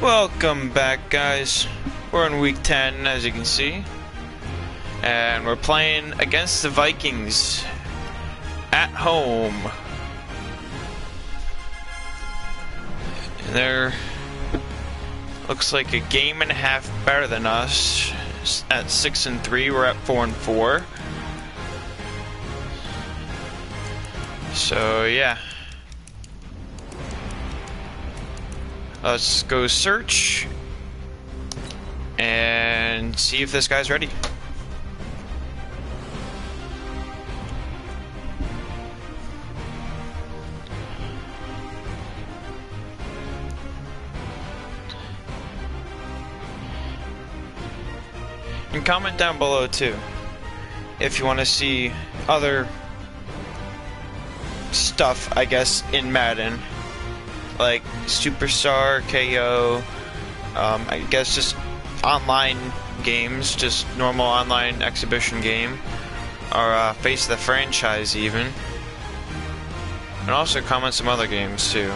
Welcome back, guys. We're in week 10, as you can see, and we're playing against the Vikings at home. They're looks like a game and a half better than us. At 6-3, we're at 4-4. So yeah. Let's go search and see if this guy's ready. And comment down below too if you want to see other stuff, I guess, in Madden. Like Superstar, KO, I guess just online games, just normal online exhibition game, or Face the Franchise even. And also comment some other games too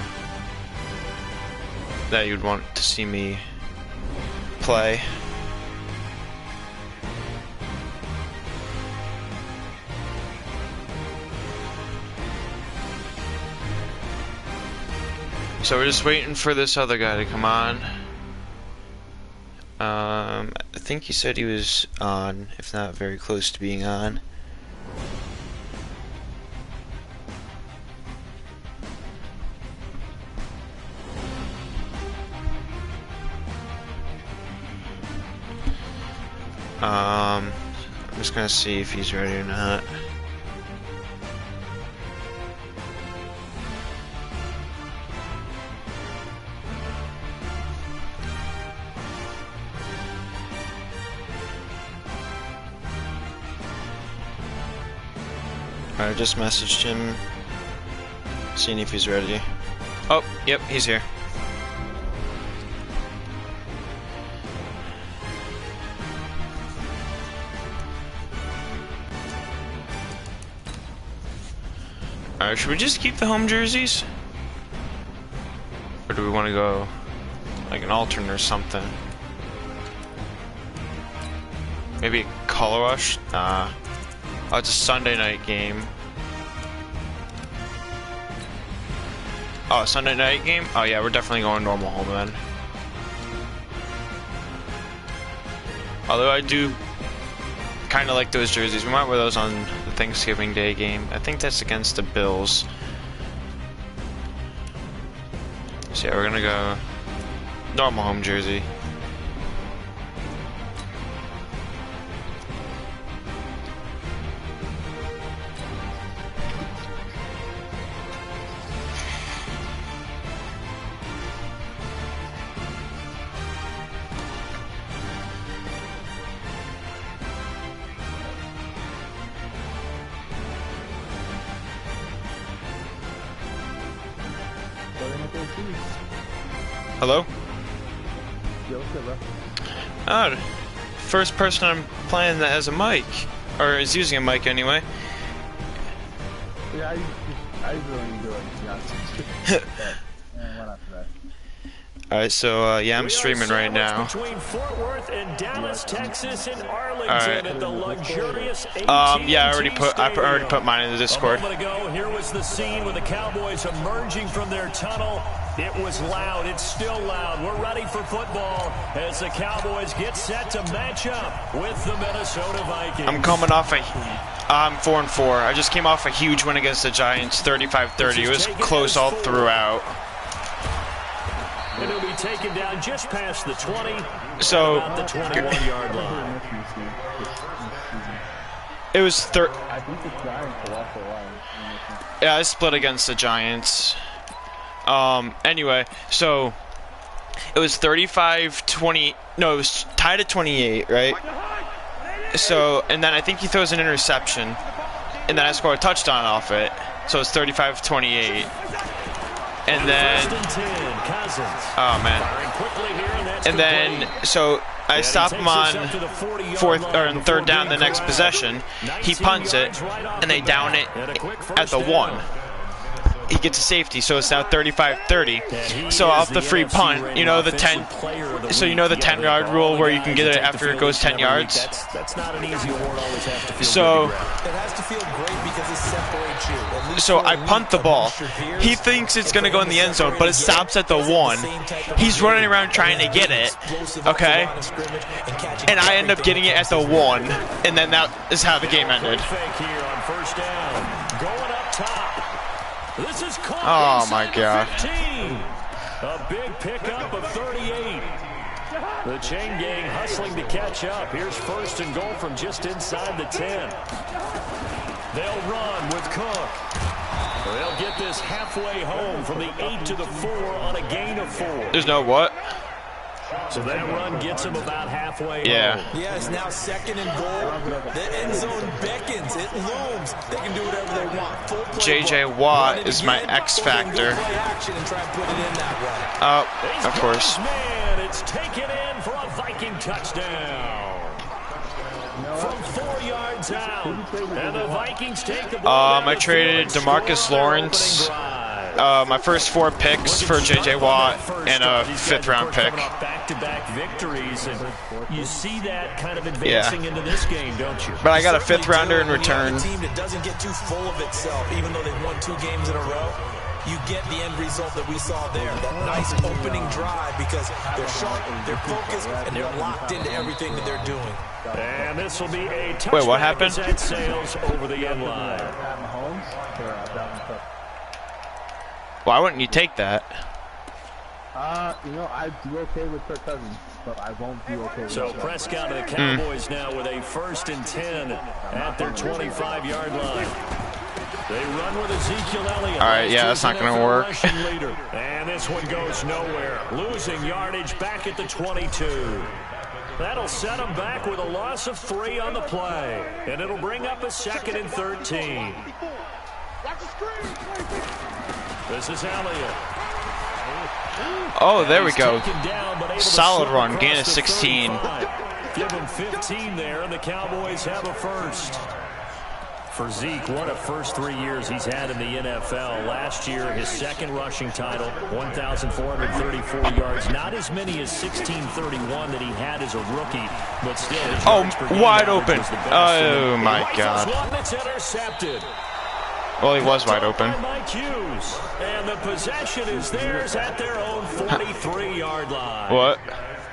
that you'd want to see me play. So we're just waiting for this other guy to come on. I think he said he was on, if not very close to being on. I'm just gonna see if he's ready or not. I just messaged him, seeing if he's ready. Oh, yep, he's here. Alright, should we just keep the home jerseys? Or do we want to go like an alternate or something? Maybe a color rush? Nah. Oh, it's a Sunday night game. Oh, Sunday night game? Oh yeah, we're definitely going normal home then. Although I do kind of like those jerseys. We might wear those on the Thanksgiving Day game. I think that's against the Bills. So yeah, we're gonna go normal home jersey. Hello? Yo, what's up, bro? Oh, first person I'm playing that has a mic, or is using a mic anyway. Yeah, I really do it, to be honest with you. Why not for that? Alright, so yeah, I'm streaming right now. Between Fort Worth and Dallas, Texas, and Arlington at the luxurious yeah, I already put mine in the Discord. A moment ago, here was the scene with the Cowboys emerging from their tunnel. It was loud. It's still loud. We're ready for football as the Cowboys get set to match up with the Minnesota Vikings. I'm coming off I'm 4-4. I just came off a huge win against the Giants, 35-30. It was close all throughout. And it'll be taken down just past the 20, so about the 21-yard line. It was I think the Giants lost a lot. yeah, I split against the Giants. Anyway, so it was 35-20. No, it was tied at 28, right? So, and then I think he throws an interception, and then I score a touchdown off it. So it's 35-28. And then, oh man. And then, so I stop him on third down the next possession. He punts it, and they down it at the 1. he gets a safety, so it's now 35-30. So off the free punt, you know the 10. So you know the 10-yard rule where you can get it after it goes 10 yards. That's not an easy award. Always has to feel So good to grab. It has to feel great because it separates you. At least so for I a punt the week, ball. I'm sure He thinks it's gonna go in the end zone, but it stops at the 1. He's running around trying to get it. Okay. And I end up getting it at the 1, and then that is how the game ended. Fake here on first down. Going up top. This is caught Oh inside my the God. 15. A big pickup of 38. The chain gang hustling to catch up. Here's first and goal from just inside the 10. They'll run with Cook. They'll get this halfway home from the 8 to the 4 on a gain of 4. There's no what? So that run gets him about halfway Yeah. home. Yeah, it's now 2nd and goal. The end zone beckons. It looms. They can do whatever they want. Full play J.J. ball. Watt Run it is my again, X or they can go factor. play action and try and put it in that way. Of course. He's got his man. It's taken in for a Viking touchdown. From 4 yards out. And the Vikings take the ball. I traded DeMarcus Lawrence, my first 4 picks for J.J. Watt, and a 5th-round pick. Back-to-back victories, and you see that kind of advancing into this game, don't you? But I got a Certainly 5th-rounder do. in When you have return. a team that doesn't get too full of itself, even though they've won 2 games in a row, you get the end result that we saw there. That nice opening drive because they're sharp, they're focused, and they're locked into everything that they're doing. And this will be a touchback. Wait, what happened? That sails over the end line. Why wouldn't you take that? You know, I'd be okay with Kirk Cousins, but I won't be okay with So Josh. Prescott and the Cowboys now with a 1st and 10 at their 25-yard line. They run with Ezekiel Elliott. All right, yeah, that's not going to work. And this one goes nowhere. Losing yardage back at the 22. That'll set them back with a loss of 3 on the play. And it'll bring up a 2nd and 13. This is Elliott. Oh, there we go. Taken down, but able to Solid slip run, across gain of the 16. 35. Give him 15 there, and the Cowboys have a first. For Zeke, what a first 3 years he's had in the NFL. Last year, his 2nd rushing title, 1,434 yards. Not as many as 1,631 that he had as a rookie, but still. His yards per game wide average open. was the best. Oh, And my rifles God. one that's intercepted. Well, he was wide open. Mike Hughes. And the possession is theirs at their own 43-yard line. What?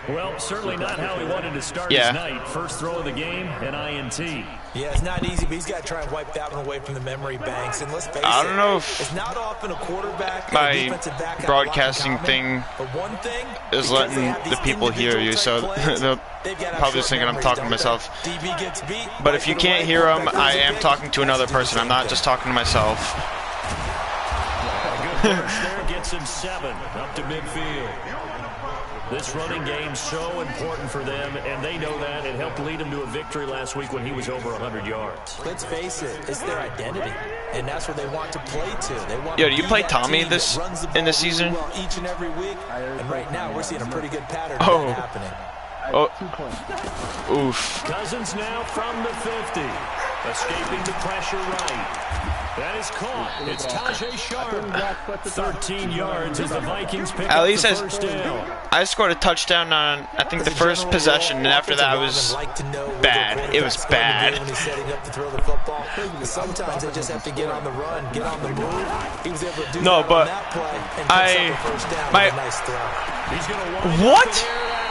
Well, certainly not how he wanted to start Yeah. his night. First throw of the game, an INT. Yeah, it's not easy, but he's got to try and wipe that one away from the memory banks. And let's face it, I don't know if it's not often a quarterback my and a defensive back have broadcasting a lot in common, thing but one thing is because letting they have the these people hear you, so individual type plays, they'll they've got to have probably short thinking I'm memories, talking to don't they? myself. DB gets beat, But if you right to the can't right, hear him, quarterback I loses a am pick, talking to another has to do the person. I'm same not thing. just talking to myself. Good push there gets him 7 up to midfield. This running game so important for them, and they know that. It helped lead him to a victory last week when he was over 100 yards. Let's face it, it's their identity, and that's what they want to play to. They want Yo, to do you be play that Tommy team this that runs the in this ball really season? well each and every week, and right now we're seeing a pretty good pattern of Oh. that happening. Oh, 2 points. oof. Cousins now from the 50. Escaping the pressure right. That is caught. It's Tajay Sharp. 13 yards as the Vikings pick At up least the first down. I scored a touchdown on, I think, the As a first general possession, rule, and after that, I offensive was linemen like to know where bad. their It was quarterback's going to bad. be when he's setting up to throw the football. Sometimes they just have to get on the run, get on the move. He was able to do No, that but on that play and picks up a first down with a nice throw. He's going to wind What? up and air it out.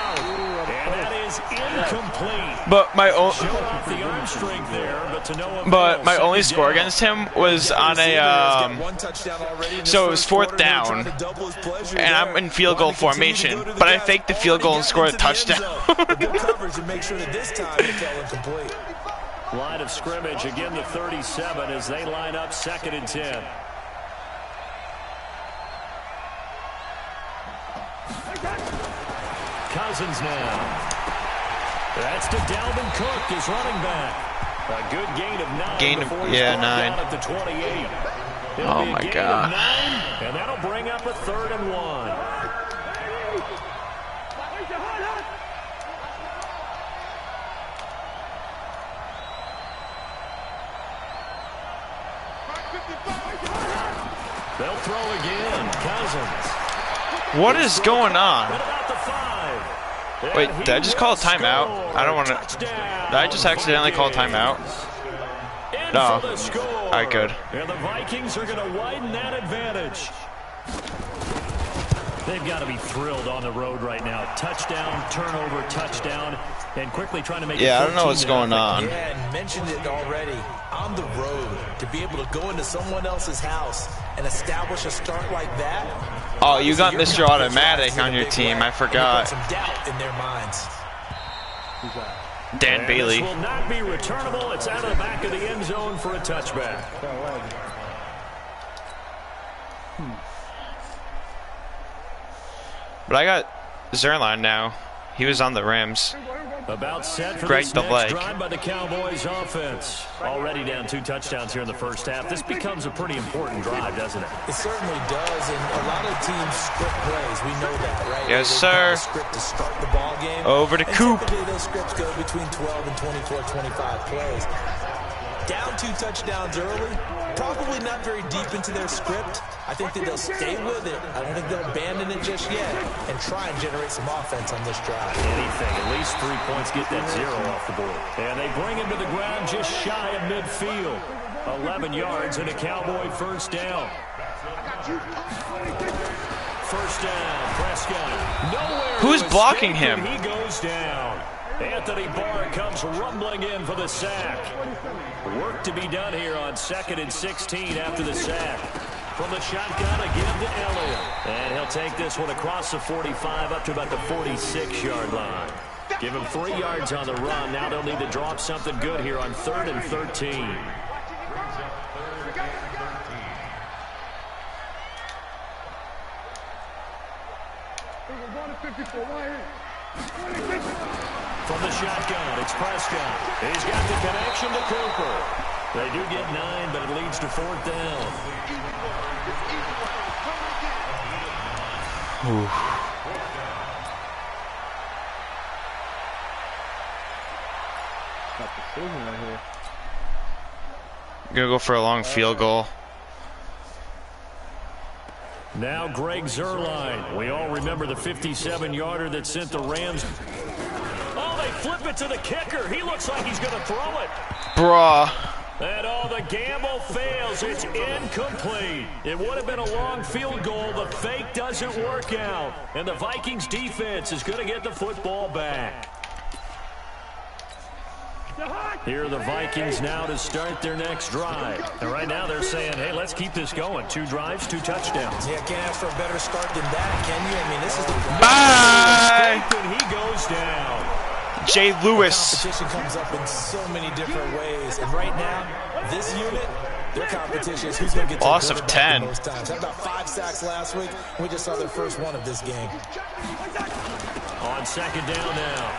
And that is incomplete. But my own. Showed off the arm strength there, but to no avail. But my only Second score down. against him was on a so it was 4th down, and I'm in field goal formation, but I faked the field goal and scored a touchdown. Good coverage to make sure that this time it fell incomplete. Line of scrimmage, again the 37 as they line up 2nd and 10. Cousins now. That's to Dalvin Cook, his running back. A good gain of 9 Gain of- before he's yeah, brought 9. down at the 28. It'll Oh be a my gain God. of 9, and that'll bring up a 3rd and 1. They'll throw again. Cousins. What is going on? At about the 5. Wait, did I just call a timeout? I don't want to. Did I just accidentally call a timeout? No. Alright, good. And the Vikings are going to widen that advantage. They've got to be thrilled on the road right now. Touchdown, turnover, touchdown, and quickly trying to make it. Yeah, I don't know what's going on. Yeah, and mentioned it already. On the road, to be able to go into someone else's house and establish a start like that. Oh, you got Mr. Automatic on your team. I forgot. Some doubt in their minds. Dan Bailey. This will not be returnable. It's out of the back of the end zone for a touchback. But I got Zerline now. He was on the Rams. About set for Greg this the next leg. drive by the Cowboys offense. Already down 2 touchdowns here in the first half. This becomes a pretty important drive, doesn't it? It certainly does, and a lot of teams script plays. We know that, right? Yes, They sir. script to start the ball game. Over to And Coop. typically those scripts go between 12 and 24, 25 plays. Down 2 touchdowns early, probably not very deep into their script. I think that they'll stay with it. I don't think they'll abandon it just yet and try and generate some offense on this drive. Anything, at least 3 points, get that 0 off the board. And they bring him to the ground just shy of midfield. 11 yards and a Cowboy first down. First down, Prescott. Nowhere Who's to blocking escape, him? and he goes down. Anthony Barr comes rumbling in for the sack. Work to be done here on 2nd and 16 after the sack. From the shotgun again to Elliott. And he'll take this one across the 45 up to about the 46-yard line. Give him 3 yards on the run. Now they'll need to drop something good here on 3rd and 13. From the shotgun, it's Prescott. He's got the connection to Cooper. They do get 9, but it leads to 4th down. Got precision right here. Gonna go for a long field goal. Now Greg Zerline. We all remember the 57-yarder that sent the Rams. Oh, they flip it to the kicker. He looks like he's going to throw it. Bruh. And the gamble fails. It's incomplete. It would have been a long field goal. The fake doesn't work out. And the Vikings defense is going to get the football back. Here are the Vikings now to start their next drive. And right now they're saying, hey, let's keep this going. 2 drives, 2 touchdowns. Yeah, can't ask for a better start than that, can you? I mean, this is the Bye. And he goes down. Jay Lewis. competition comes up in so many different ways. And right now, this unit, their competition is who's going to get to Loss the of quarterback 10. the most times. Had about 5 sacks last week. We just saw their first one of this game. On 2nd down now.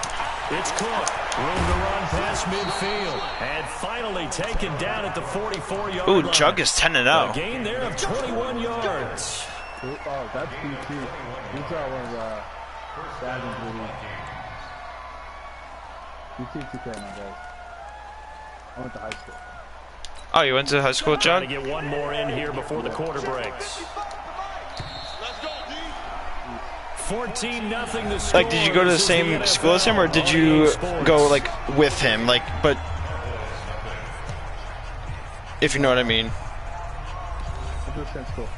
It's Cook. Room to run past midfield. And finally taken down at the 44-yard line. Ooh, Jug is 10-0. A gain there of 21 yards. Oh, that's BT. These are one of the Madden BT 2K, my guys. I went to high school. Oh, you went to high school, Trying Jug? to get one more in here before the quarter breaks. 14-0 the score. Like, did you go to the same school as him, or did you go, like, with him? Like, but... If you know what I mean. I went to the same school.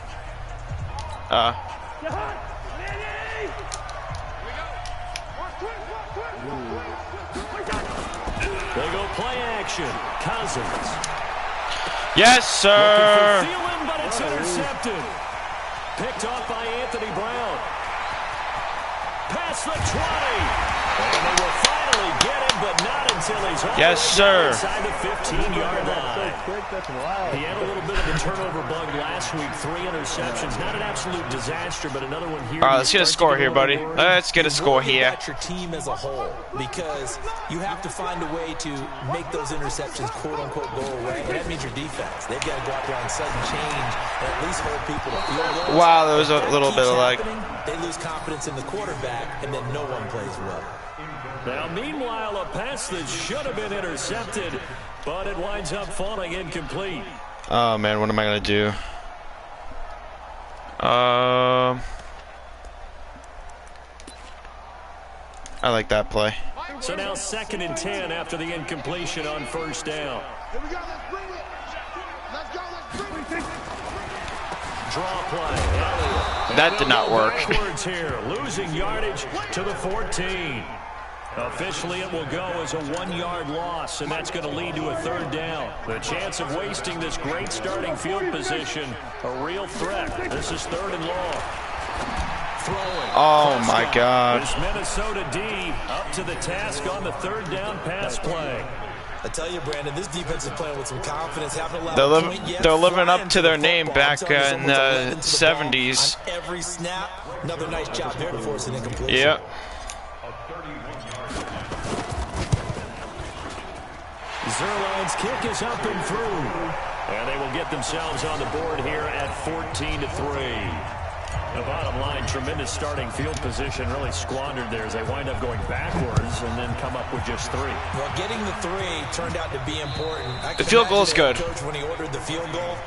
They go play action. Cousins. Yes, sir! Thielen, but it's intercepted. Picked off by Anthony Brown. Past the 20. And they will finally get him, but not until he's on Yes, sir. inside the 15-yard line. That's wild. He had a little bit of a turnover bug last week. 3 interceptions. Not an absolute disaster, but another one here. All right, let's get a score here, buddy. Let's get a score here. About your team as a whole, because you have to find a way to make those interceptions quote-unquote go away, and that means your defense. They've got to go out there on sudden change and at least hold people to field goals. Wow, there was a If that little bit keeps of lag. happening, they lose confidence in the quarterback, and then no one plays well. Now, meanwhile, a pass that should have been intercepted, but it winds up falling incomplete. Oh, man, what am I going to do? I like that play. So now 2nd and 10 after the incompletion on 1st down. Here we go, let's bring it. Let's go, let's bring it. Draw play. That did not work. Backwards here, losing yardage to the 14. Officially, it will go as a 1-yard loss, and that's going to lead to a 3rd down. The chance of wasting this great starting field position, a real threat. This is 3rd and long. Throwing. Oh my God. This Minnesota D up to the task on the 3rd down pass play. I tell you, Brandon, this defense is playing with some confidence. Haven't allowed a point yet. They're living up to their name back I'm in the 70s. on every snap. Another nice job there to force an incompletion. Yep. Zerline's kick is up and through. And they will get themselves on the board here at 14-3. The bottom line, tremendous starting field position, really squandered there as they wind up going backwards and then come up with just 3. Well, getting the 3 turned out to be important. The field goal is good. Coach, when he ordered the field goal,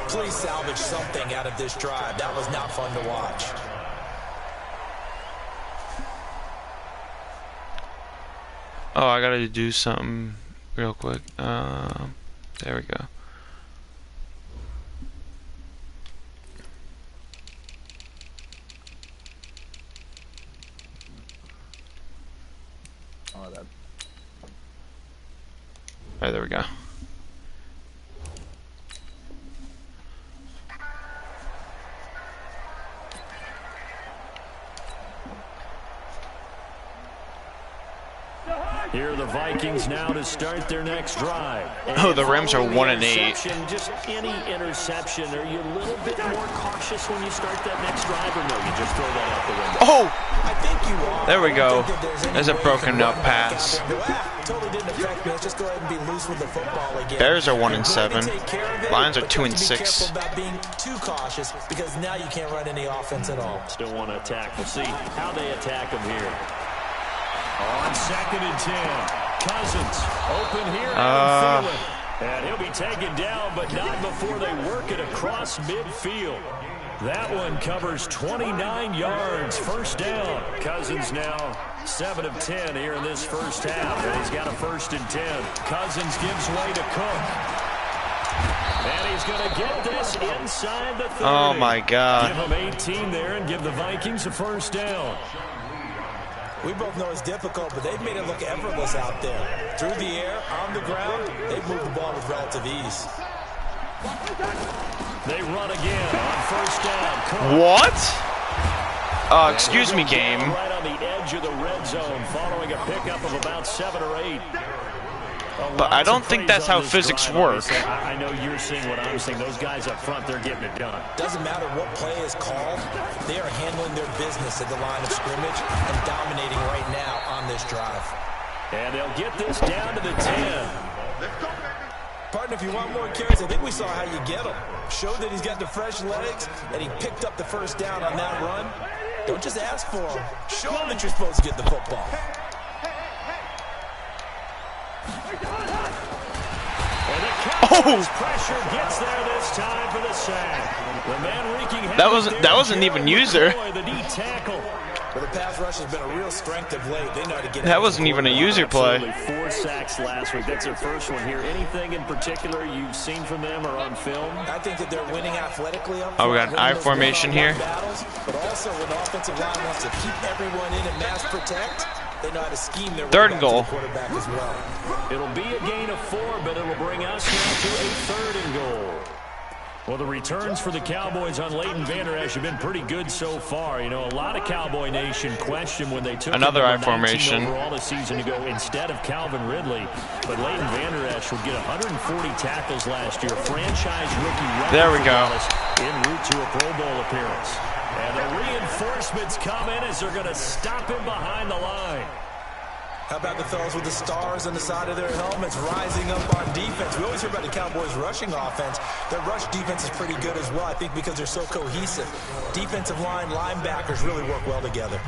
please salvage something out of this drive. That was not fun to watch. Oh, I gotta do something real quick. There we go. Alright, there we go. Here are the Vikings now to start their next drive. Oh, the Rams are 1-8. Just any interception. Are you a little bit more cautious when you start that next drive, or no? You just throw that out the window? Oh! I think you are. There we go. There's a broken up pass. Totally didn't affect me. Let's just go ahead and be loose with the football again. Bears are 1-7. Lions are 2-6. About being too cautious because now you can't run any offense at all. Still want to attack. We'll see how they attack them here. On 2nd and 10, Cousins open here and he'll be taken down, but not before they work it across midfield. That one covers 29 yards. 1st down. Cousins now 7 of 10 here in this 1st half, and he's got a 1st and 10. Cousins gives way to Cook. And he's going to get this inside the 30. Oh my God. Give him 18 there and give the Vikings a 1st down. We both know it's difficult, but they've made it look effortless out there. Through the air, on the ground, they've moved the ball with relative ease. They run again on 1st down. What? Excuse me, game. Right on the edge of the red zone following a pickup of about 7 or 8. But I don't think that's how physics work. I know you're seeing what I'm seeing. Those guys up front, they're getting it done. Doesn't matter what play is called. They are handling their business at the line of scrimmage and dominating right now on this drive. And they'll get this down to the 10. Partner, if you want more carries, I think we saw how you get them. Showed that he's got the fresh legs, and he picked up the 1st down on that run. Don't just ask for him. Show him that you're supposed to get the football. Oh! Pressure gets there this time for the sack. The man wreaking that wasn't even user. The D tackle. Well, the pass rush has been a real strength of late. They know how to get that wasn't even a user play. 4 sacks last week. That's their 1st one here. Anything in particular you've seen from them or on film? I think that they're winning athletically up front. Oh, we got an I formation here. Battles, but also when the offensive line wants to keep everyone in and mass protect, they know how to scheme their 3rd and goal. quarterback as well. It'll be a gain of 4, but it'll bring us now to a 3rd and goal. Well, the returns for the Cowboys on Leighton Vander Esch have been pretty good so far. You know, a lot of Cowboy Nation questioned when they took another I number 19 formation overall this season ago instead of Calvin Ridley. But Leighton Vander Esch would get 140 tackles last year. Franchise rookie record. There we go. En route to a Pro Bowl appearance. And the reinforcements come in as they're going to stop him behind the line. How about the fellas with the stars on the side of their helmets rising up on defense? We always hear about the Cowboys' rushing offense. Their rush defense is pretty good as well, I think, because they're so cohesive. Defensive line, linebackers really work well together.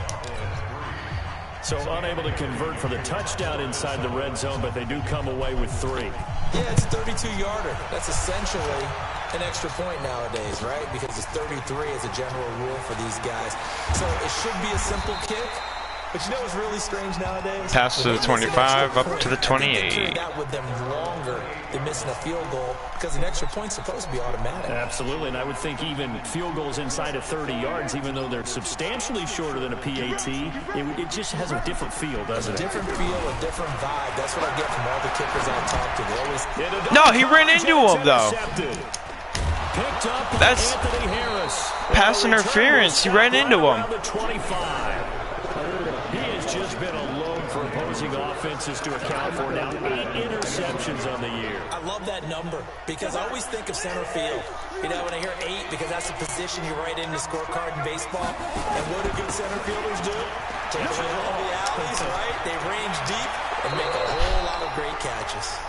So unable to convert for the touchdown inside the red zone, but they do come away with 3. Yeah, it's a 32-yarder. That's essentially an extra point nowadays, right? Because it's 33 as a general rule for these guys. So it should be a simple kick. But you know what's really strange nowadays? Pass to the 25, up to the 28. That with them longer than missing a field goal because an extra point's supposed to be automatic. Absolutely, and I would think even field goals inside of 30 yards, even though they're substantially shorter than a PAT, it just has a different feel, doesn't it? A different feel, a different vibe. That's what I get from all the kickers I talk to. They always... No, he ran into him, though. That's pass interference. He ran into him. He has just been alone for opposing offenses to account for now 8 interceptions on the year. I love that number because I always think of center field. You know, when I hear 8, because that's the position you write in the scorecard in baseball. And what do good center fielders do? Take away all the alleys, right? They range deep and make a whole lot of great catches.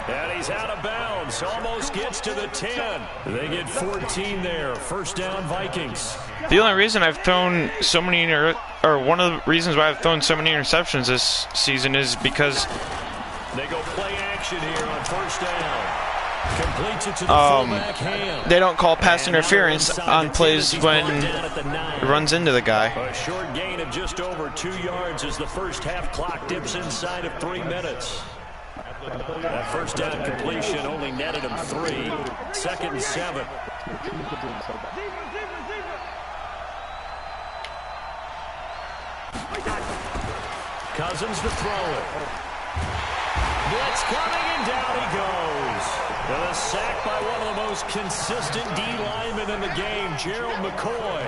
And he's out of bounds. Almost gets to the 10. They get 14 there. First down, Vikings. The only reason I've thrown so many, one of the reasons why I've thrown so many interceptions this season is because they go play action here on first down. Completes it to the fullback Ham. They don't call pass interference on plays when it runs into the guy. A short gain of just over 2 yards as the first half clock dips inside of 3 minutes. That first down completion only netted him 3. Second and 7. Cousins to throw it. Blitz coming and down he goes. And a sack by one of the most consistent D linemen in the game, Gerald McCoy.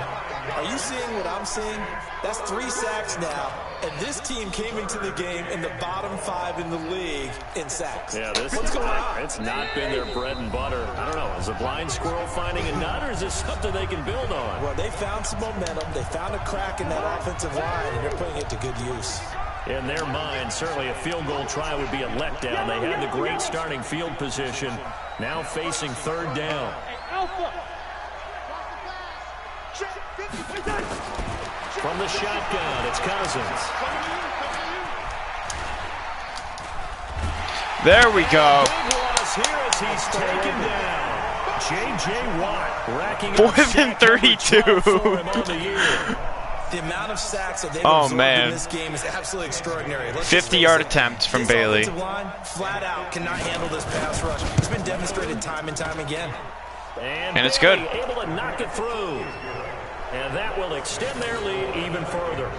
Are you seeing what I'm seeing? That's 3 sacks now, and this team came into the game in the bottom 5 in the league in sacks. Yeah, what's going on? It's not been their bread and butter. I don't know, is a blind squirrel finding a nut, or is this something they can build on? Well, they found some momentum. They found a crack in that offensive line, and they're putting it to good use. In their mind, certainly a field goal try would be a letdown. They had the great starting field position, now facing third down. From the shotgun, it's Cousins. There we go. Big loss here as he's taken down. J.J. Watt racking up 4th and 32. for him on the year. The amount of sacks that they've absorbed in this game is absolutely extraordinary. 50-yard attempt from Bailey. Line, flat out, cannot handle this pass rush. It's been demonstrated time and time again. And it's good. Able to knock it through. And that will extend their lead even further.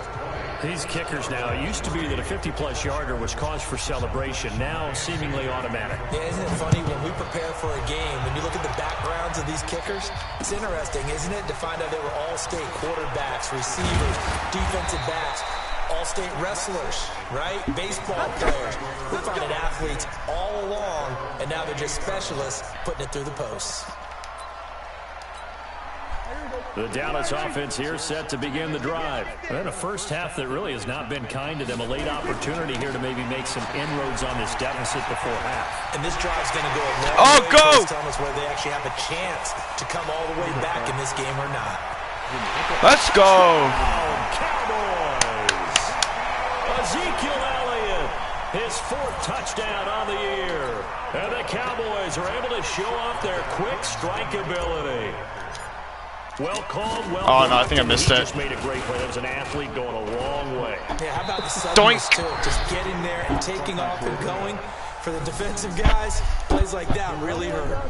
These kickers now, it used to be that a 50-plus yarder was cause for celebration, now seemingly automatic. Yeah, isn't it funny when we prepare for a game, when you look at the backgrounds of these kickers, it's interesting, isn't it, to find out they were all-state quarterbacks, receivers, defensive backs, all-state wrestlers, right? Baseball players. We're finding athletes all along, and now they're just specialists putting it through the posts. The Dallas offense here set to begin the drive. And a first half that really has not been kind to them. A late opportunity here to maybe make some inroads on this deficit before half. And this drive's going to go a long way go! telling us whether they actually have a chance to come all the way back in this game or not. Let's go. Cowboys. Ezekiel Elliott, his 4th touchdown on the year. And the Cowboys are able to show off their quick strike ability. Well called, well Oh, no, I think I missed it. Just made a great play. That was an athlete going a long way. Yeah, how about the suddenness, too? Just getting there and taking off and going. For the defensive guys, plays like that really hurt.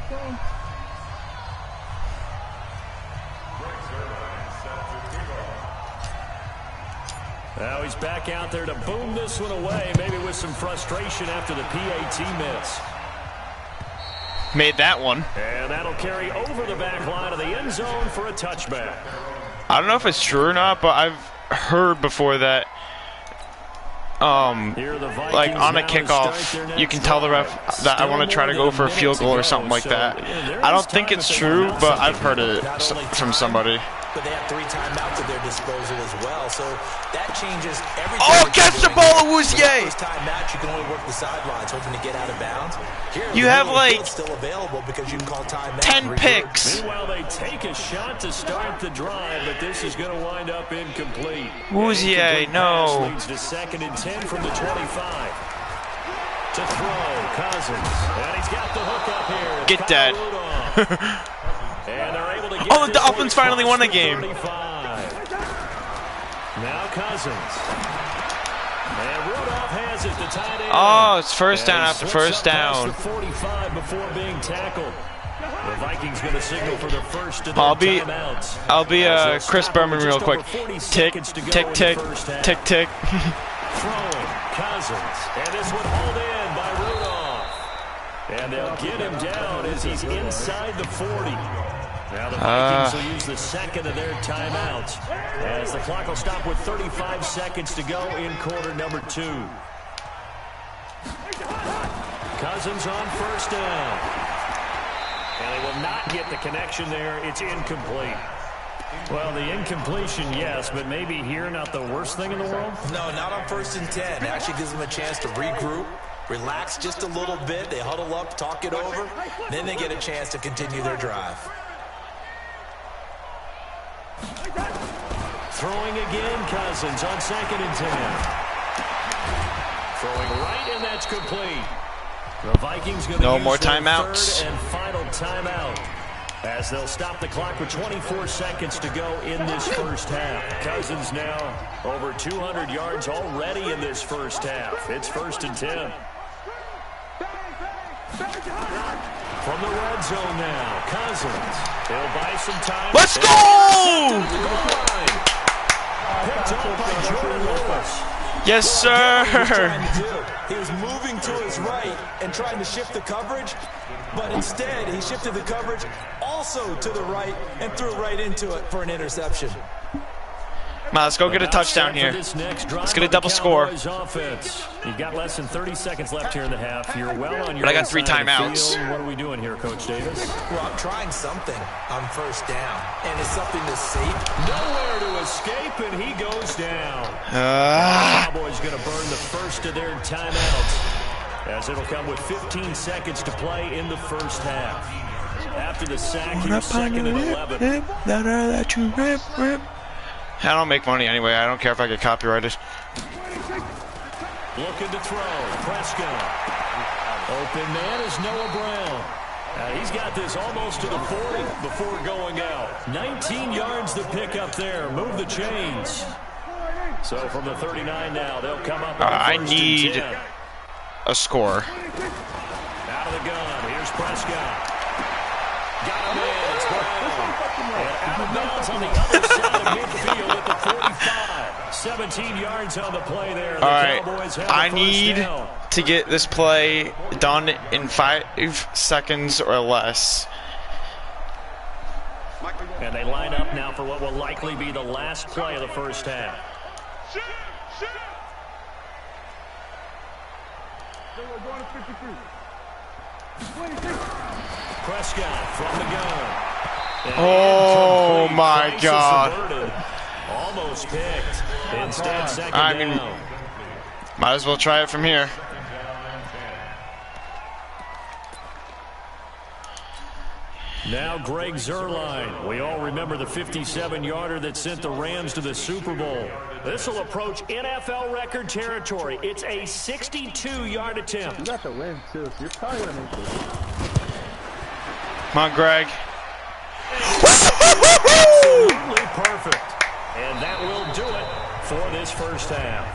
Now he's back out there to boom this one away, maybe with some frustration after the PAT miss. Made that one. And that'll carry over the back line of the end zone for a touchback. I don't know if it's true or not, but I've heard before that like on a kickoff, you can tell the ref that I want to try to go for a field goal or something like that. I don't think it's true, but I've heard it from somebody. But they have 3 timeouts at their disposal as well, so that changes everything. Oh, catch the ball, Awuzie! First time match, you can only work the sidelines, hoping to get out of bounds. Here, you have like still available because you can call timeout. 10 picks. Meanwhile, they take a shot to start the drive, but this is going to wind up incomplete. Awuzie, no. Leads to 2nd and 10 from the 25. To to throw. Cousins. And he's got the hook up here. It's Get that. And they're able to get Oh, the Dolphins finally won the game. 35. Now Cousins. And Rudolph has it, the tight end. Oh, it's first down after first down. The 45 before being tackled. The Vikings going to signal for the first of their timeouts. I'll be Chris Berman real quick. Tick, tick, tick, tick, tick. Throwing Cousins, and this one hauled in by Rudolph. And they'll get him down as he's inside the 40. Now the Vikings will use the second of their timeouts as the clock will stop with 35 seconds to go in quarter number 2. Cousins on first down. And they will not get the connection there. It's incomplete. Well, the incompletion, yes, but maybe here not the worst thing in the world? No, not on 1st and 10. It actually gives them a chance to regroup, relax just a little bit. They huddle up, talk it over. Then they get a chance to continue their drive. Throwing again, Cousins on 2nd and 10. Throwing right, and that's complete. The Vikings going to No use more their timeouts. third and final timeout as they'll stop the clock with 24 seconds to go in this first half. Cousins now over 200 yards already in this first half. It's 1st and 10. From the red zone now, Cousins. He'll buy some time. Let's go! Picked up by Jordan Lewis. Yes, sir. He was moving to his right and trying to shift the coverage, but instead he shifted the coverage also to the right and threw right into it for an interception. Come on, let's go get a touchdown here. Let's get a double score. You've got less than 30 seconds left here in the half. You're well on your But I got 3 timeouts. What are we doing here, Coach Davis? Well, I'm trying something on first down, and it's something that's safe. Nowhere to escape, and he goes down. The Cowboys going to burn the first of their timeouts, as it'll come with 15 seconds to play in the first half. After the sack, he was 2nd and 11. I don't make money anyway. I don't care if I get copyrighted. Looking to throw. Prescott. Open man is Noah Brown. He's got this almost to the 40 before going out. 19 yards to pick up there. Move the chains. So from the 39 now, they'll come up. I need a score. Out of the gun. Here's Prescott. Got him in. It's Brown. And out of bounds on the other side of midfield at the 45. 17 yards on the play there. All right, I need to get this play done in 5 seconds or less. And they line up now for what will likely be the last play of the first half. Prescott from the gun. Oh my God. Almost picked. Instead, second I mean, down. might as well try it from here. Now Greg Zuerlein. We all remember the 57-yarder that sent the Rams to the Super Bowl. This will approach NFL record territory. It's a 62-yard attempt. You got the win, too, so you're probably going to make this. Come on, Greg. Absolutely perfect. And that will do it for this first half.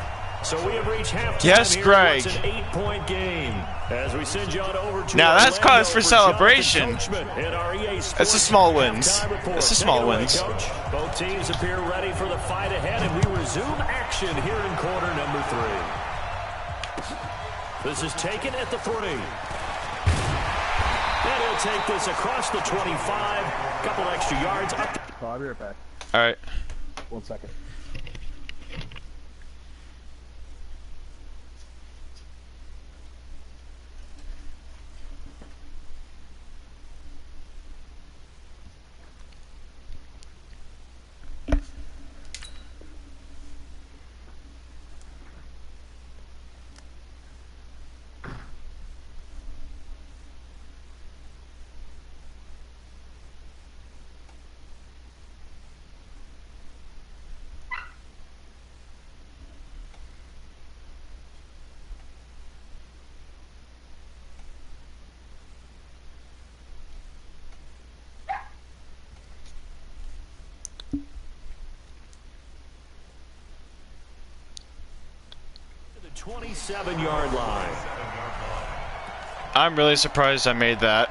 So we have reached halftime. Yes, here. Greg. It's an 8-point game. As we send you on over to Now that's Orlando cause for celebration. That's That's the small wins. That's the small wins. Both teams appear ready for the fight ahead, and we resume action here in quarter number 3. This is taken at the 3. And he'll take this across the 25. Couple extra yards up. Oh, I'll be right back. All right. 1 second. 27-yard line. I'm really surprised I made that.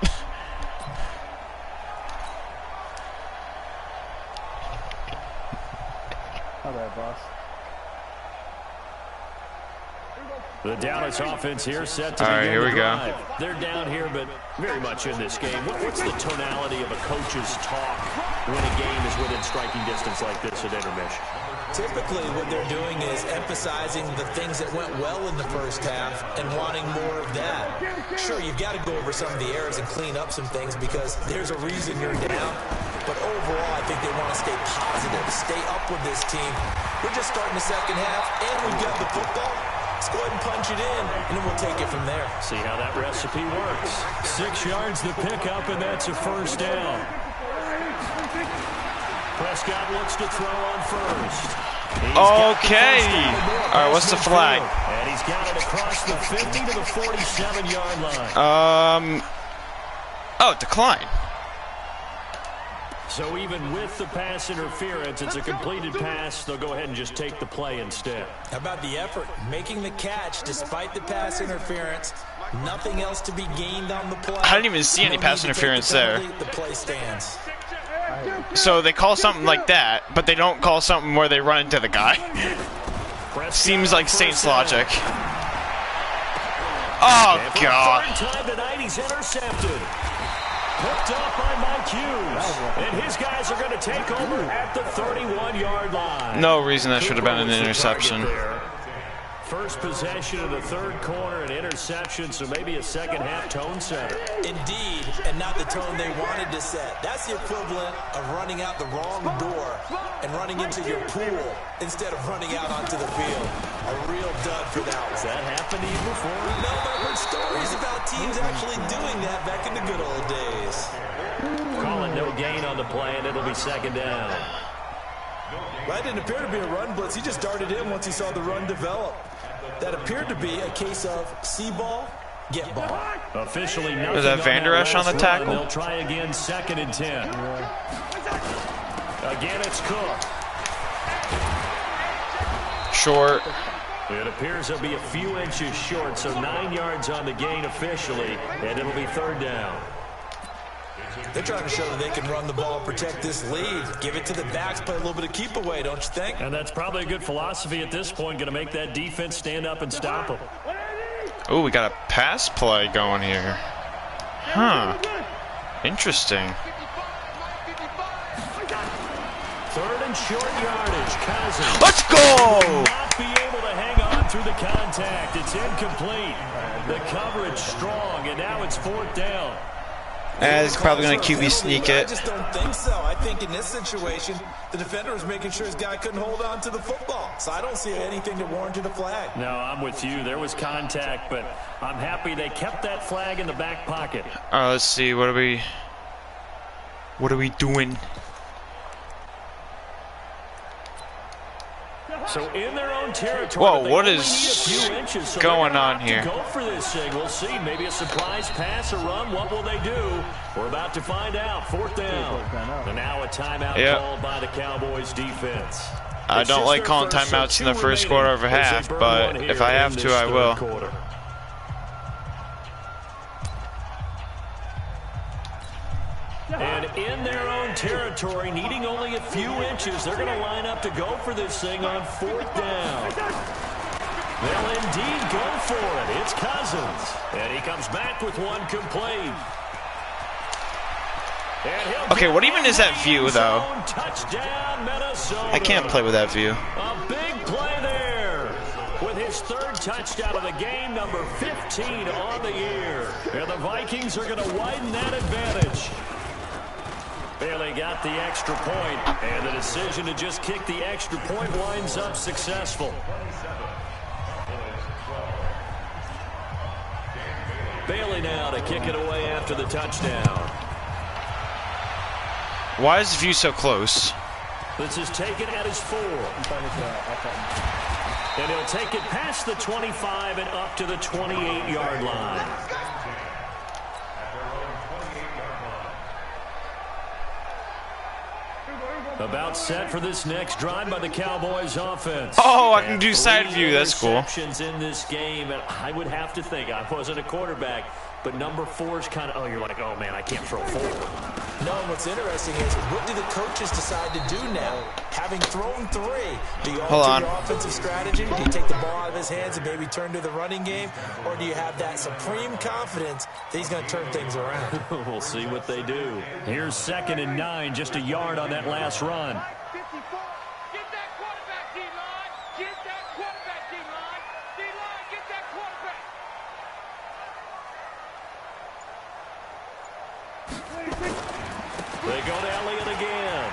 All right, boss. The Dallas offense here set to All right, begin here we the go. drive. They're down here, but very much in this game. What's the tonality of a coach's talk when a game is within striking distance like this at intermission? Typically, what they're doing is emphasizing the things that went well in the first half and wanting more of that. Sure, you've got to go over some of the errors and clean up some things because there's a reason you're down. But overall, I think they want to stay positive, stay up with this team. We're just starting the second half, and we've got the football. Let's go ahead and punch it in, and then we'll take it from there. See how that recipe works. 6 yards to pick up, and that's a first down. Prescott looks to throw on first. Okay. All right, what's the flag? And he's got it across the 50 to the 47-yard line. Oh, decline. So even with the pass interference, it's a completed pass. They'll go ahead and just take the play instead. How about the effort? Making the catch despite the pass interference. Nothing else to be gained on the play. I didn't even see any pass interference there. The play stands. So they call something like that, but they don't call something where they run into the guy. Seems like Saints logic. Oh, God. Time tonight, he's intercepted. Picked up by Mike Hughes. And his guys are going to take over at the 31-yard line. No reason that should have been an interception. First possession of the third quarter, an interception, so maybe a second-half tone setter. Indeed, and not the tone they wanted to set. That's the equivalent of running out the wrong door and running into your pool instead of running out onto the field. A real dud for that one. Has that happened to you before? No, but I heard stories about teams actually doing that back in the good old days. Call it no gain on the play, and it'll be second down. That didn't appear to be a run blitz. He just darted in once he saw the run develop. That appeared to be a case of see ball, get ball. Officially nothing. Is that Van Der Esch on the tackle? They'll try again, 2nd and 10. Again, it's Cook. Short. It appears they'll be a few inches short, so 9 yards on the gain officially, and it'll be third down. They're trying to show that they can run the ball, protect this lead, give it to the backs, play a little bit of keep away, don't you think? And that's probably a good philosophy at this point, going to make that defense stand up and stop them. Oh, we got a pass play going here. Huh. Interesting. Third and short yardage. Cousins. Let's go! Will not be able to hang on through the contact. It's incomplete. The coverage strong, and now it's 4th down. He's probably going to QB sneak I it. just don't think so. I think in this situation, the defender was making sure his guy couldn't hold on to the football. So I don't see anything that warranted a flag. No, I'm with you. There was contact, but I'm happy they kept that flag in the back pocket. All right, let's see. What are we doing? So in their own territory. Whoa, what is going on here? Go for this thing. We'll see. Maybe a surprise pass or run. What will they do? We're about to find out. 4th down. And now a timeout called by the Cowboys defense. I don't like calling timeouts in the first quarter of a half, but if I have to, I will. And in their own territory, needing only a few inches, they're going to line up to go for this thing on 4th down. They'll indeed go for it. It's Cousins. And he comes back with one complete. Okay, what even is that view, though? Touchdown, Minnesota. I can't play with that view. A big play there. With his 3rd touchdown of the game, number 15 on the year. And the Vikings are going to widen that advantage. Bailey got the extra point, and the decision to just kick the extra point winds up successful. Bailey now to kick it away after the touchdown. Why is the view so close? This is taken at his 4. And he'll take it past the 25 and up to the 28-yard line. About set for this next drive by the Cowboys offense. Oh, I can do side view. That's cool. In this game, and I would have to think, I wasn't a quarterback, but number 4 is kind of, you're like, oh man, I can't throw 4. No, what's interesting is what do the coaches decide to do now? Having thrown 3, do you alter your offensive strategy? Do you take the ball out of his hands and maybe turn to the running game? Or do you have that supreme confidence that he's going to turn things around? We'll see what they do. Here's 2nd and 9, just a yard on that last run. They go to Elliott again.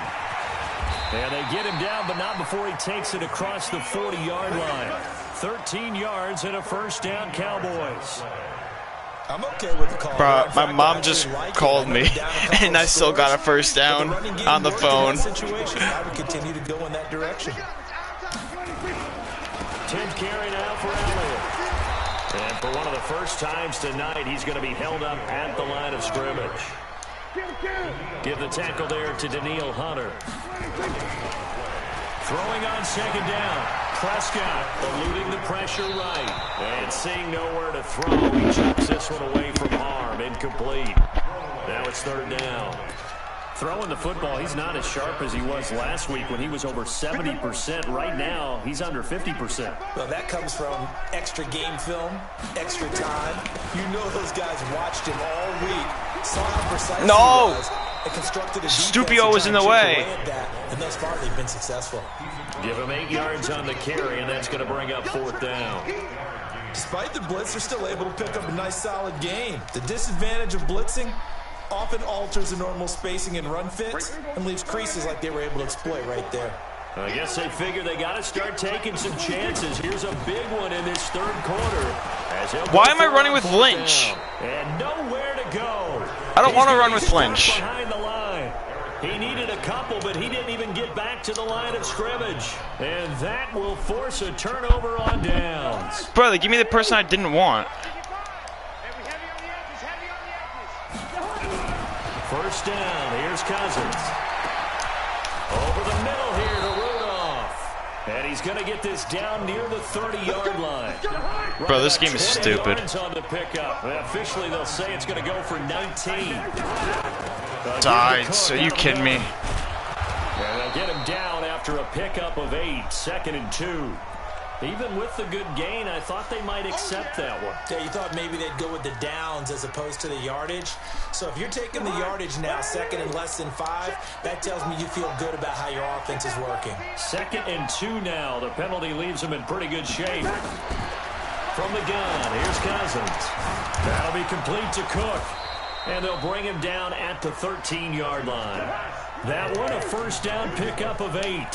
And they get him down, but not before he takes it across the 40-yard line. 13 yards and a first down, Cowboys. I'm okay with the call. Bro, my mom just called me, and I still got a first down on the phone. I would continue to go in that direction. 10th carry now for Elliott. And for one of the first times tonight, he's going to be held up at the line of scrimmage. Give the tackle there to Daniil Hunter. Throwing on 2nd down. Prescott eluding the pressure right. And seeing nowhere to throw, he chucks this one away from harm. Incomplete. Now it's 3rd down. Throwing the football, he's not as sharp as he was last week when he was over 70%. Right now, he's under 50%. Well, that comes from extra game film, extra time. You know those guys watched him all week, saw how precise he was, and constructed a Stupio was in the way. And thus far, they've been successful. Give him 8 yards on the carry, and that's going to bring up 4th down. Despite the blitz, they're still able to pick up a nice, solid game. The disadvantage of blitzing often alters the normal spacing and run fits and leaves creases like they were able to exploit right there. I guess they figure they got to start taking some chances. Here's a big one in this 3rd quarter. Why am I running with Lynch? And nowhere to go. I don't want to run with Lynch. Behind the line. He needed a couple, but he didn't even get back to the line of scrimmage. And that will force a turnover on downs. Brother, give me the person I didn't want. First down, here's Cousins. Over the middle here to Rudolph. And he's going to get this down near the 30-yard line. Bro, this game is stupid. On the pickup. Officially, they'll say it's going to go for 19. Died. Are you kidding me? And they'll get him down after a pickup of 8. 2nd and 2. Even with the good gain, I thought they might accept that one. Yeah, you thought maybe they'd go with the downs as opposed to the yardage. So if you're taking the yardage now, 2nd and less than 5, that tells me you feel good about how your offense is working. 2nd and 2 now. The penalty leaves them in pretty good shape. From the gun, here's Cousins. That'll be complete to Cook. And they'll bring him down at the 13-yard line. That one, a first down pickup of 8.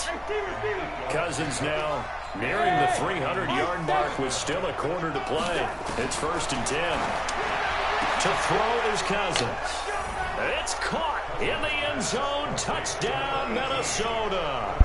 Cousins now nearing the 300-yard mark with still a quarter to play. It's 1st and 10. To throw is Cousins. It's caught in the end zone. Touchdown, Minnesota.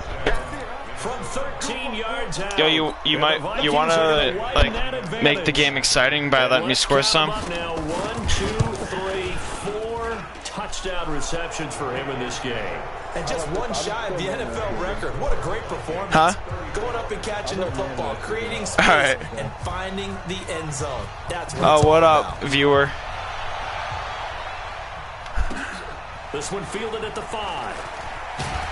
From 13 yards out. Yo, you want to like make the game exciting by letting me score some? Now 1, 2, 3, 4 touchdown receptions for him in this game. And just one shy of the NFL record. What a great performance. Huh? Going up and catching the football, creating space, and finding the end zone. That's what it's what all up, about. viewer? This one fielded at the 5.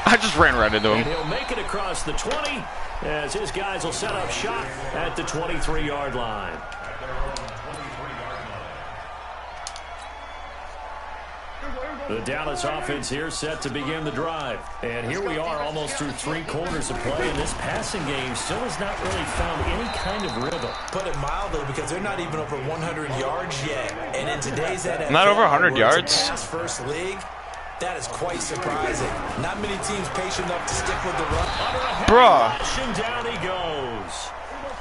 I just ran right into And him. he'll make it across the 20 as his guys will set up shop at the 23-yard line. The Dallas offense here set to begin the drive. And here we are almost through 3 quarters of play, and this passing game still has not really found any kind of rhythm. Put it mildly, because they're not even over 100 yards yet. And in today's NFL, Not over 100 where it's a yards? pass-first league, that is quite surprising. Not many teams patient enough to stick with the run. Bruh. And down he goes.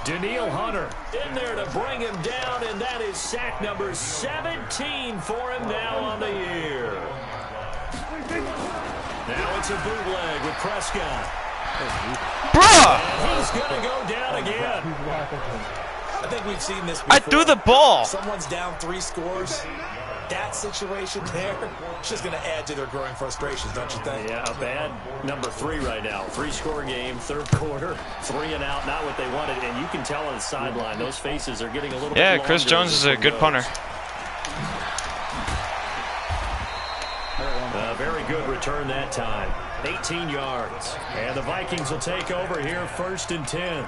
Daniil Hunter in there to bring him down, and that is sack number 17 for him now on the year. Now it's a bootleg with Prescott. Bruh! And he's going to go down again. I think we've seen this before. I threw the ball. Someone's down 3 scores. that situation there, it's just going to add to their growing frustrations, don't you think? Yeah, a bad number 3 right now. 3-score game, third quarter, 3 and out, not what they wanted. And you can tell on the sideline, those faces are getting a little bit longer. Chris Jones is a good punter. Very good return that time. 18 yards. And the Vikings will take over here, 1st and 10.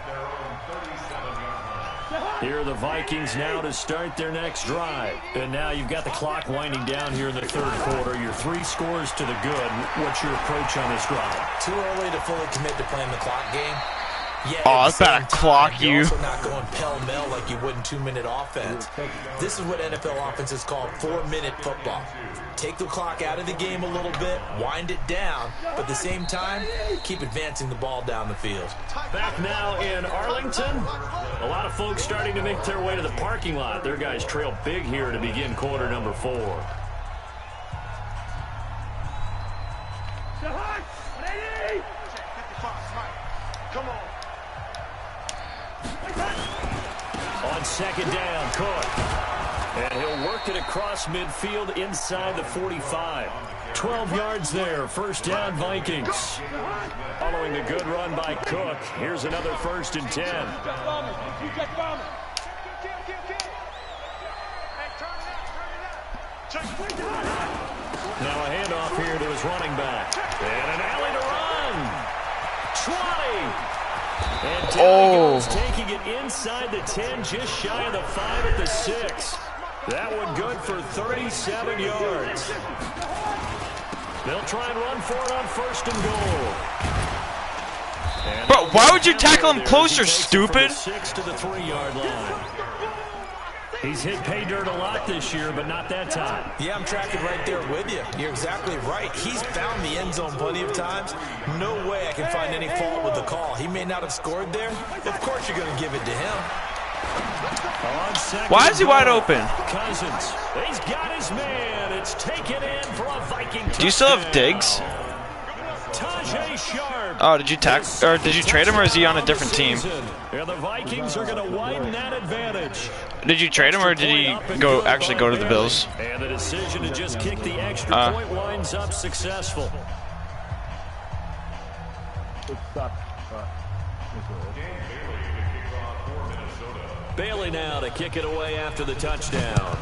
Here are the Vikings now to start their next drive. And now you've got the clock winding down here in the third quarter. Your 3 scores to the good. What's your approach on this drive? Too early to fully commit to playing the clock game. Yeah, I was about to clock you. Also not going pell-mell like you would in 2-minute offense. This is what NFL offenses call 4-minute football. Take the clock out of the game a little bit, wind it down, but at the same time, keep advancing the ball down the field. Back now in Arlington. A lot of folks starting to make their way to the parking lot. Their guys trail big here to begin quarter number 4. Come on. On 2nd down, Cook. And he'll work it across midfield inside the 45. 12 yards there, 1st down Vikings. Following a good run by Cook, here's another 1st and 10. Now a handoff here to his running back. And an alley to run. 20. And down he goes, taking it inside the 10, just shy of the 5 at the 6. That one good for 37 yards. They'll try and run for it on 1st and goal. And bro, why would you tackle him closer, stupid? 6 to the 3-yard line. He's hit pay dirt a lot this year, but not that time. Yeah, I'm tracking right there with you. You're exactly right. He's found the end zone plenty of times. No way I can find any fault with the call. He may not have scored there. Of course you're going to give it to him. Why is he wide open? Cousins, he's got his man. It's taken in for a Viking touchdown. Do you still have Diggs? Oh, did you trade him, or is he on a different team? Yeah, the Vikings are going to widen that advantage. Did you trade him, or did he actually go to the Bills? And the decision to just kick the extra point winds up successful. Bailey now to kick it away after the touchdown.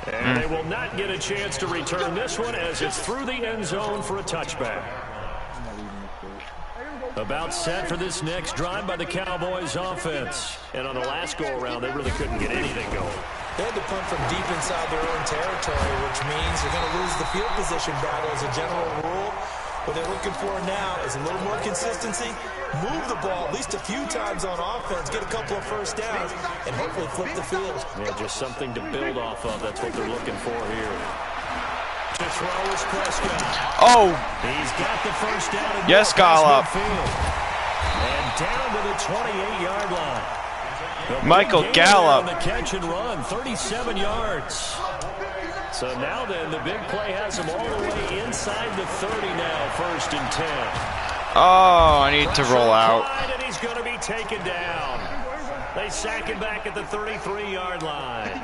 And they will not get a chance to return this one as it's through the end zone for a touchback. About set for this next drive by the Cowboys offense. And on the last go-around, they really couldn't get anything going. They had to punt from deep inside their own territory, which means they're going to lose the field position battle as a general rule. What they're looking for now is a little more consistency, move the ball at least a few times on offense, get a couple of 1st downs, and hopefully flip the field. Yeah, just something to build off of. That's what they're looking for here. To throw is Prescott. Oh! He's got the 1st down. Yes, Gallup. And down to the 28-yard line. Michael Gallup. The catch and run, 37 yards. So now then, the big play has him all the way inside the 30 now, 1st and 10. Oh, I need to roll out. And he's going to be taken down. They sack him back at the 33-yard line.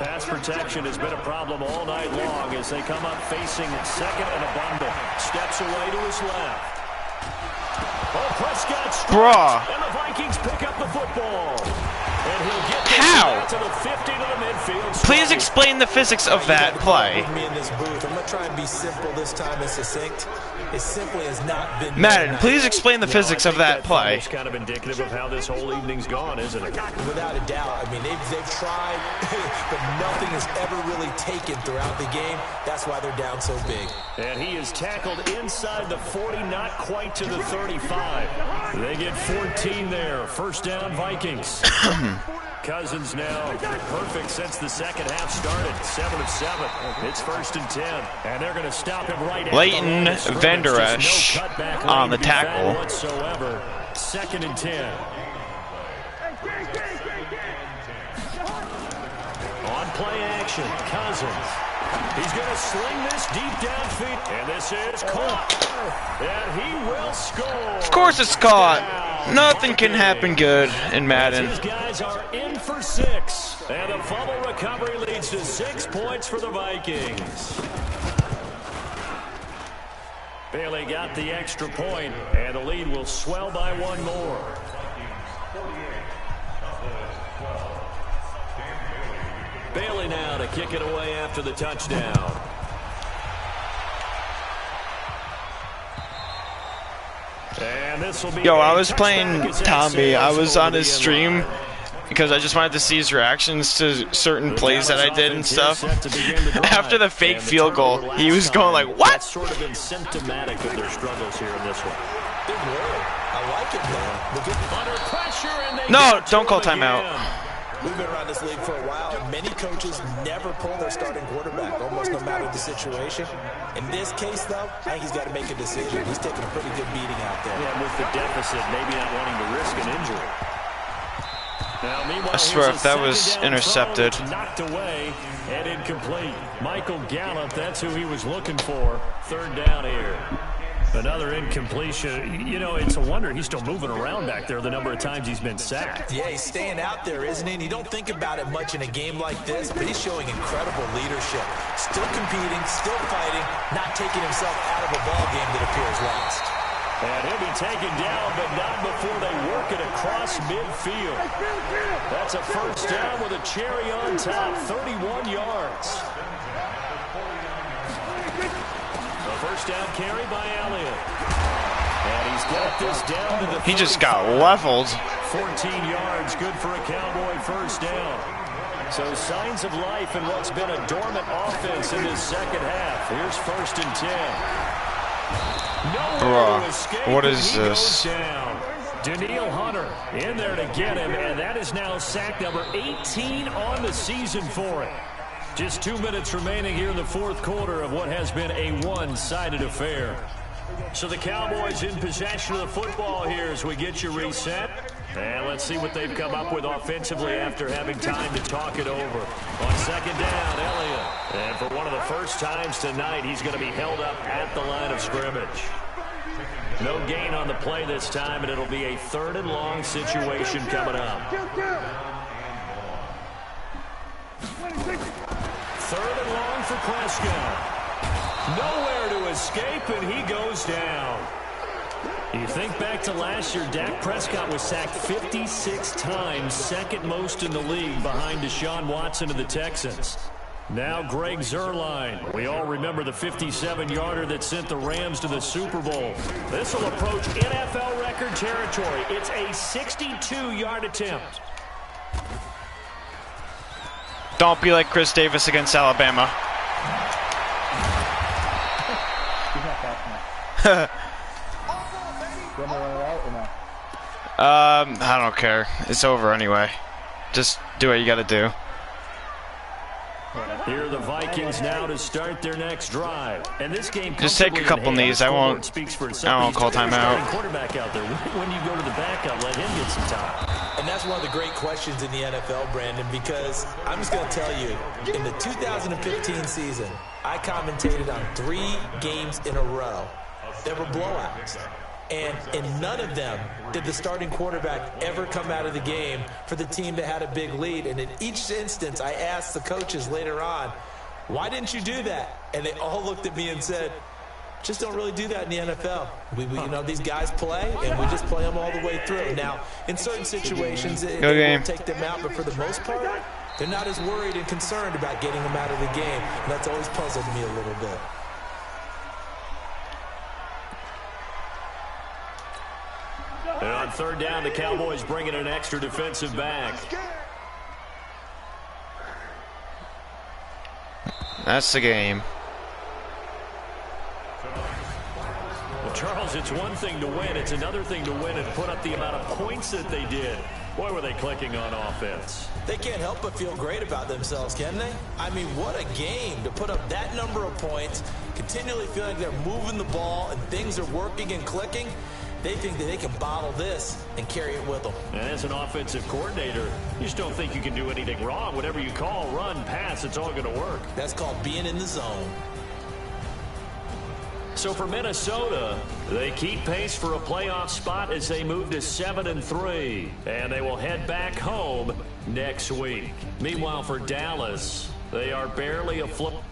Pass protection has been a problem all night long as they come up facing 2nd and a bundle. Steps away to his left. Oh, Prescott strikes, and the Vikings pick up the football. And he'll get how? To the 50 to the midfield. Please explain the physics of that play. Me in this booth. I'm going to try and be simple this time and succinct. It simply has not been. Madden, please explain the physics of that play. It's kind of indicative of how this whole evening's gone, isn't it? Without a doubt. I mean, they've tried, but nothing has ever really taken throughout the game. That's why they're down so big. And he is tackled inside the 40, not quite to the 35. They get 14 there. 1st down, Vikings. Cousins now perfect since the second half started. 7 of 7. It's 1st and 10. And they're going to stop him right at Leighton the Vander Esch on the tackle. Whatsoever. 2nd and 10. On play action, Cousins. He's going to sling this deep downfield. And this is caught. And he will score. Of course it's caught. Nothing can happen good in Madden. These guys are in for 6. And the fumble recovery leads to 6 points for the Vikings. Bailey got the extra point, and the lead will swell by 1 more. Bailey now to kick it away after the touchdown. And this will be I was playing Tommy. I was on his stream because I just wanted to see his reactions to certain plays that I did and stuff. After the fake field goal, he was going like, "What?" That's sort of been symptomatic of their struggles here in this one. Big word. I like it, man. Under pressure, and they No, get to don't call him timeout. again. We've been around this league for a while, and many coaches never pull their starting quarterback, almost no matter the situation. In this case, though, I think he's got to make a decision. He's taking a pretty good beating out there. Yeah, with the deficit, maybe not wanting to risk an injury. Now, meanwhile, I swear here's if a that was second down intercepted. throw that's knocked away and incomplete. Michael Gallup, that's who he was looking for. 3rd down here. Another incompletion. You know, it's a wonder he's still moving around back there the number of times he's been sacked. Yeah, he's staying out there, isn't he? And you don't think about it much in a game like this, but he's showing incredible leadership. Still competing, still fighting, not taking himself out of a ball game that appears lost. And he'll be taken down, but not before they work it across midfield. That's a 1st down with a cherry on top, 31 yards. The 1st down carry by Elliott. And he's got this down to the 35. He just got leveled. 14 yards, good for a Cowboy 1st down. So signs of life in what's been a dormant offense in this second half. Here's 1st and 10. Nowhere to escape, what is and he this? goes down. Daniil Hunter in there to get him, and that is now sack number 18 on the season for him. Just 2 minutes remaining here in the 4th quarter of what has been a one-sided affair. So the Cowboys in possession of the football here as we get you reset. And let's see what they've come up with offensively after having time to talk it over. On 2nd down, Elliott. And for one of the first times tonight, he's going to be held up at the line of scrimmage. No gain on the play this time, and it'll be a 3rd and long situation coming up. 3rd and long for Prescott. Nowhere to escape, and he goes down. You think back to last year, Dak Prescott was sacked 56 times, 2nd most in the league behind Deshaun Watson of the Texans. Now Greg Zuerlein. We all remember the 57-yarder that sent the Rams to the Super Bowl. This will approach NFL record territory. It's a 62-yard attempt. Don't be like Chris Davis against Alabama. I don't care. It's over anyway. Just do what you gotta do. Here are the Vikings now to start their next drive. And this game just take a couple knees. I won't call timeout. Quarterback out there. When you go to the backup, let him get some time. And that's one of the great questions in the NFL, Brandon, because I'm just going to tell you, in the 2015 season, I commentated on 3 games in a row that were blowouts. And in none of them did the starting quarterback ever come out of the game for the team that had a big lead. And in each instance, I asked the coaches later on, why didn't you do that? And they all looked at me and said, just don't really do that in the NFL. We you know, these guys play, and we just play them all the way through. Now, in certain situations, it will take them out, but for the most part, they're not as worried and concerned about getting them out of the game. And that's always puzzled me a little bit. And on 3rd down, the Cowboys bringing an extra defensive back. That's the game. Well, Charles, it's one thing to win. It's another thing to win and put up the amount of points that they did. Boy, were they clicking on offense. They can't help but feel great about themselves, can they? I mean, what a game to put up that number of points, continually feeling like they're moving the ball and things are working and clicking. They think that they can bottle this and carry it with them. And as an offensive coordinator, you just don't think you can do anything wrong. Whatever you call, run, pass, it's all going to work. That's called being in the zone. So for Minnesota, they keep pace for a playoff spot as they move to 7-3. And they will head back home next week. Meanwhile, for Dallas, they are barely afloat.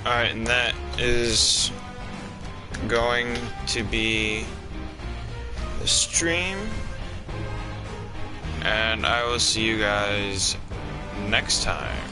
Alright, and that is going to be the stream. And I will see you guys next time.